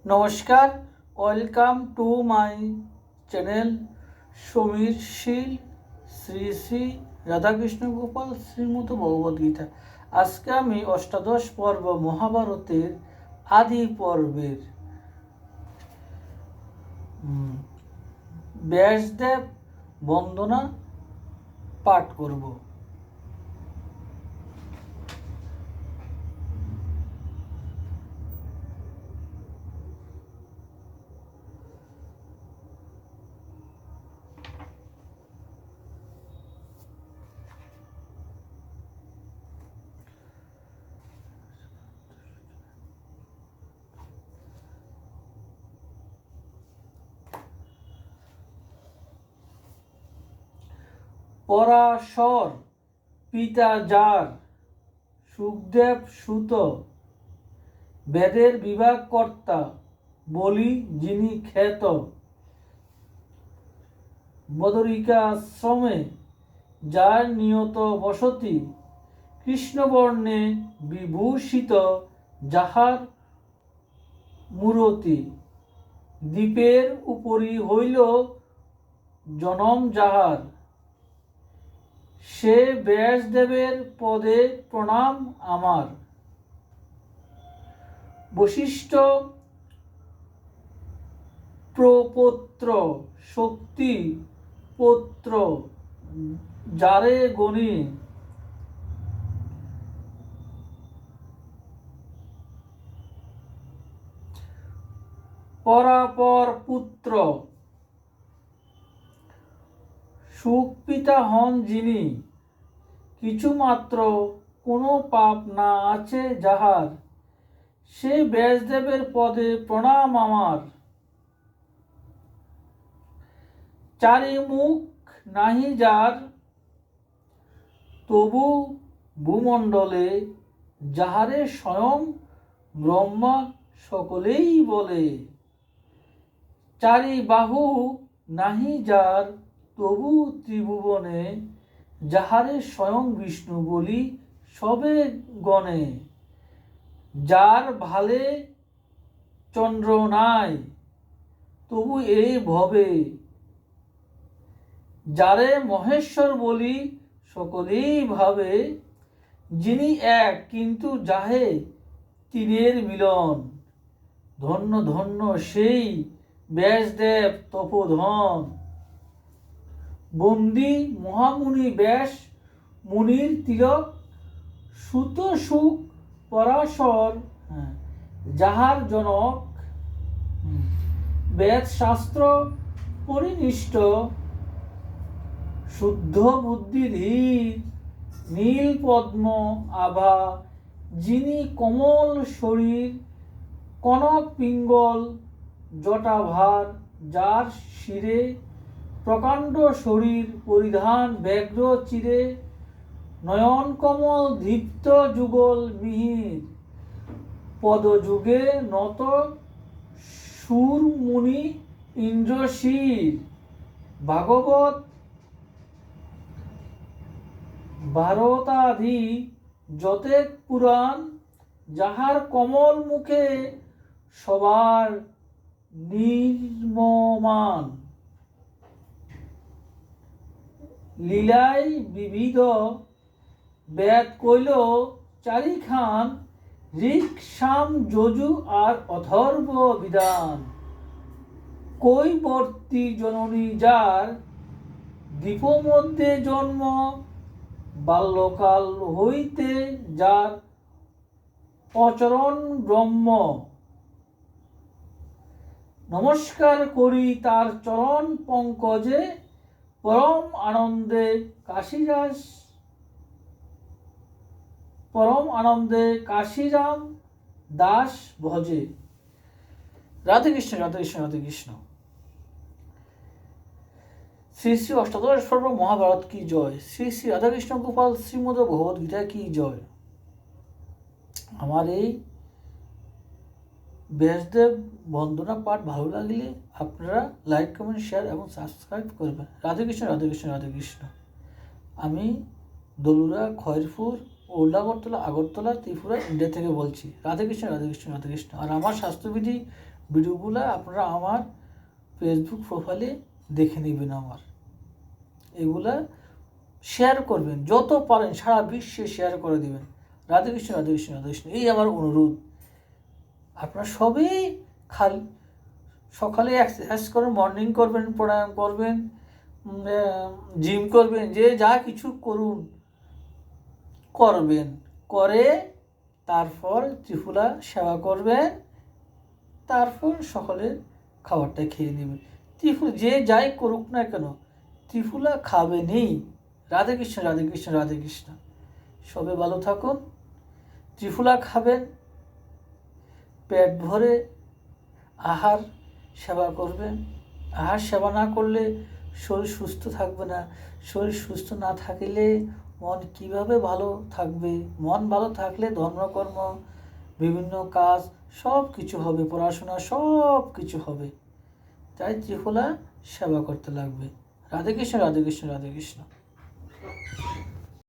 নমস্কার, welcome to my channel Samir Sheel Shri Shri Radhakrishna Gopal Shrimad Bhagavad Gita. আজকে আমি অষ্টাদশ পর্ব মহাভারতের আদি পর্বের ব্যাসদেব বন্দনা পাঠ করব। পরাশর পিতা যার, সুখদেব সুত, বেদের বিভাগ কর্তা, বলি যিনি খ্যাত, বদরিকাশ্রমে যার নিয়ত বসতি, কৃষ্ণবর্ণে বিভূষিত যাহার মূরতি, দ্বীপের উপরি হইল জনম যাহার, সে ব্যাসদেবের পদে প্রণাম আমার। বশিষ্ঠ প্রপৌত্র, শক্তি পুত্র যারে গণি, পরাপর পুত্র, সুখপিতা হন যিনি, কিছুমাত্র কোনো পাপ না আছে যাহার, সে ব্যাসদেবের পদে প্রণাম আমার। চারি মুখ নাহি যার, তবু ভূমণ্ডলে যাহারে স্বয়ং ব্রহ্মা সকলেই বলে। চারি বাহু নাহি যার, তবু ত্রিভুবনে যাহারে স্বয়ং বিষ্ণু বলি সবে গণে। যার ভালে চন্দ্র নাই, তবু এই ভবে, যারে মহেশ্বর বলি সকলেই ভাবে। যিনি এক কিন্তু যাহে তিনের মিলন, ধন্য ধন্য সেই ব্যাসদেব তপোধন। বন্দী মহামুনি ব্যাস মুনির তিলক, সুত সুখ পরাশর যাহার জনক, বেদ শাস্ত্র পরিনিষ্ঠ, শুদ্ধ বুদ্ধি ধীর, নীল পদ্ম আভা, যিনি কমল শরীর, কনক পিঙ্গল জটাভার, যার শিরে প্রকাণ্ড শরীর পরিধান ব্যাঘ্র চিরে, নয়ন কমল দীপ্ত যুগল মিহির, পদযুগে নত সুর মুনি ইন্দ্রশির। ভাগবত ভারতাদি যতেক পুরাণ, যাহার কমল মুখে সবার নির্মমান। লীলায় বিবিধ বেদ কইল চারিখান, ঋক সাম যজু আর অথর্ব বিধান। কৈবর্তী জননী যার, দ্বীপ মধ্যে জন্ম, বাল্যকাল হইতে যার অচরণ ব্রহ্ম। নমস্কার করি তার চরণ পঙ্কজে, পরম আনন্দে কাশীরাম দাস ভজে। রাধে কৃষ্ণ, রাধে কৃষ্ণ, রাধে কৃষ্ণ। শ্রী শ্রী অষ্টাদশ পর্ব মহাভারত কি জয়, শ্রী শ্রী রাধাকৃষ্ণ গোপাল শ্রীমদ ভগবদ্গীতা কি জয়। আমার এই ব্যাসদেব বন্দনা পাঠ ভালো লাগলে আপনারা লাইক, কমেন্ট, শেয়ার এবং সাবস্ক্রাইব করবেন। রাধে কৃষ্ণ, রাধে কৃষ্ণ, রাধে কৃষ্ণ। আমি দলুরা, খয়েরপুর, ওল্ড আগরতলা, আগরতলা, ত্রিপুরা, ইন্ডিয়া থেকে বলছি। রাধেকৃষ্ণ, রাধেকৃষ্ণ, রাধেকৃষ্ণ। আর আমার স্বাস্থ্যবিধি ভিডিওগুলো আপনারা আমার ফেসবুক প্রোফাইলে দেখে নেবেন। আমার এগুলা শেয়ার করবেন, যত পারেন সারা বিশ্বে শেয়ার করে দেবেন। রাধেকৃষ্ণ, রাধেকৃষ্ণ, রাধেকৃষ্ণ, এই আমার অনুরোধ। আপনারা সবই সকালে এক্সারসাইজ করবেন, মর্নিং করবেন, প্রাণায়াম করবেন, জিম করবেন, যে যা কিছু করবেন, করে তারপর ত্রিফলা সেবা করবেন, তারপর সকালে খাবারটা খেয়ে নেবেন। ত্রিফুলা যে যাই করুক না কেন, ত্রিফুলা খাবেনই। রাধেকৃষ্ণ, রাধেকৃষ্ণ, রাধেকৃষ্ণ। সবে ভালো থাকুন। ত্রিফুলা খাবেন, পেট ভরে আহার সেবা করবেন। আহার সেবা না করলে শরীর সুস্থ থাকবে না। শরীর সুস্থ না থাকলে মন কিভাবে ভালো থাকবে? মন ভালো থাকলে ধর্মকর্ম, বিভিন্ন কাজ সব কিছু হবে, পড়াশোনা সব কিছু হবে। তাই ত্রিফলা সেবা করতে লাগবে। রাধেকৃষ্ণ, রাধেকৃষ্ণ, রাধেকৃষ্ণ।